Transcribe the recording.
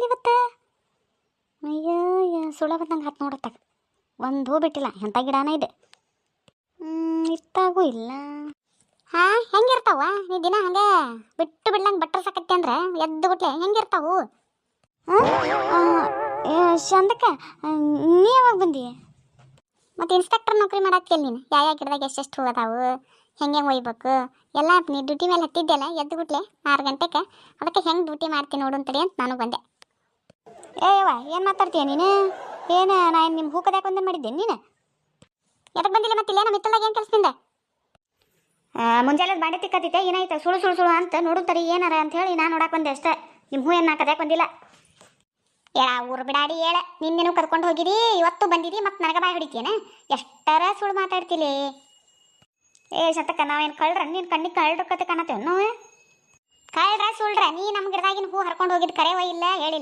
ಬಂದಿಲ್ಲ ಇವತ್ತು. ಅಯ್ಯ ಸುಳ ಬಂದಂಗೆ ಹತ್ತು ನೋಡತ್ತಾಗ ಒಂದು ಹೂ ಬಿಟ್ಟಿಲ್ಲ. ಎಂಥ ಗಿಡನ ಇದೆ. ಇಷ್ಟಾಗೂ ಇಲ್ಲ. ಹಾಂ ಹೆಂಗಿರ್ತಾವ ನೀ ದಿನ ಹಂಗೆ ಬಿಟ್ಟು ಬಿಡ್ಲಂಗೆ ಬಟ್ಟರ್ ಸಾಕತ್ತೆ ಅಂದ್ರೆ ಎದ್ದು ಬಿಟ್ಲೆ ಹೆಂಗಿರ್ತಾವು? ಚಂದಕ್ಕ ನೀ ಯಾವಾಗ ಬಂದಿ? ಮತ್ತು ಇನ್ಸ್ಪೆಕ್ಟರ್ ನೌಕರಿ ಮಾಡಾಕ್ತಿಲ್ಲ ನೀನು. ಯಾವ ಗಿಡದಾಗ ಎಷ್ಟೆಷ್ಟು ಹೂ ಅದಾವು, ಹೆಂಗೆ ಒಯ್ಬೇಕು ಎಲ್ಲ ನೀ ಡ್ಯೂಟಿ ಮೇಲೆ ಹತ್ತಿದ್ದೆಲ್ಲ ಎದ್ದು ಬಿಟ್ಲೆ 6 ಗಂಟೆಗೆ. ಅದಕ್ಕೆ ಹೆಂಗೆ ಡ್ಯೂಟಿ ಮಾಡ್ತೀನಿ ನೋಡು ಅಂತೇಳಿ ಅಂತ ನಾನು ಬಂದೆ. ಏಯವ್ವ ಏನು ಮಾತಾಡ್ತೀಯ ನೀನು? ಏನು ನಾನು ನಿಮ್ಮ ಹೂ ಕದ್ಯಾಕೆ ಒಂದೇ ಮಾಡಿದ್ದೇನೆ ನೀನು? ಎದಕ್ಕೆ ಬಂದಿಲ್ಲ ಮತ್ತಿಲ್ಲ ನಮ್ಮ ಹಿತ್ತಲಾಗ ಏನು ಕೆಲಸದಿಂದ? ಮುಂಜಾನೆ ಬಾಂಡೆ ತಿಕ್ಕತ್ತಿದ್ದೆ, ಏನಾಯ್ತು ಸುಳು ಸುಳು ಸುಳು ಅಂತ ನೋಡು ತಡಿ ಏನಾರ ಅಂತ ಹೇಳಿ ನಾನು ನೋಡಕ್ಕೆ ಬಂದೆ ಅಷ್ಟೇ. ನಿಮ್ಮ ಹೂ ಏನು ಕದ್ಯಾಕೆ ಬಂದಿಲ್ಲ. ಏಳ ಊರು ಬಿಡಾಡಿ ಹೇಳ, ನಿನ್ನೇನು ಕರ್ಕೊಂಡು ಹೋಗಿರಿ, ಇವತ್ತು ಬಂದಿರಿ ಮತ್ತು ನನಗೆ ಬಾಯಿ ಹೊಡಿತೀಯನ? ಎಷ್ಟರ ಸುಳ್ಳು ಮಾತಾಡ್ತಿಲಿ. ಶತಕ ನಾವೇನು ಕಳ್ರ? ನೀನು ಕಣ್ಣಿಗೆ ಕಳ್ರ ಕತೆ ಕಾಣತ್ತೇವೆ ನಾವು? ಕಳ್ರ ಸುಳ್ರ ನೀ ನಮ್ಮ ಗಿಡದಾಗಿನ ಹೂ ಹರ್ಕೊಂಡು ಹೋಗಿದ್ದು ಕರೆವ ಇಲ್ಲ ಹೇಳಿಲ್ಲ.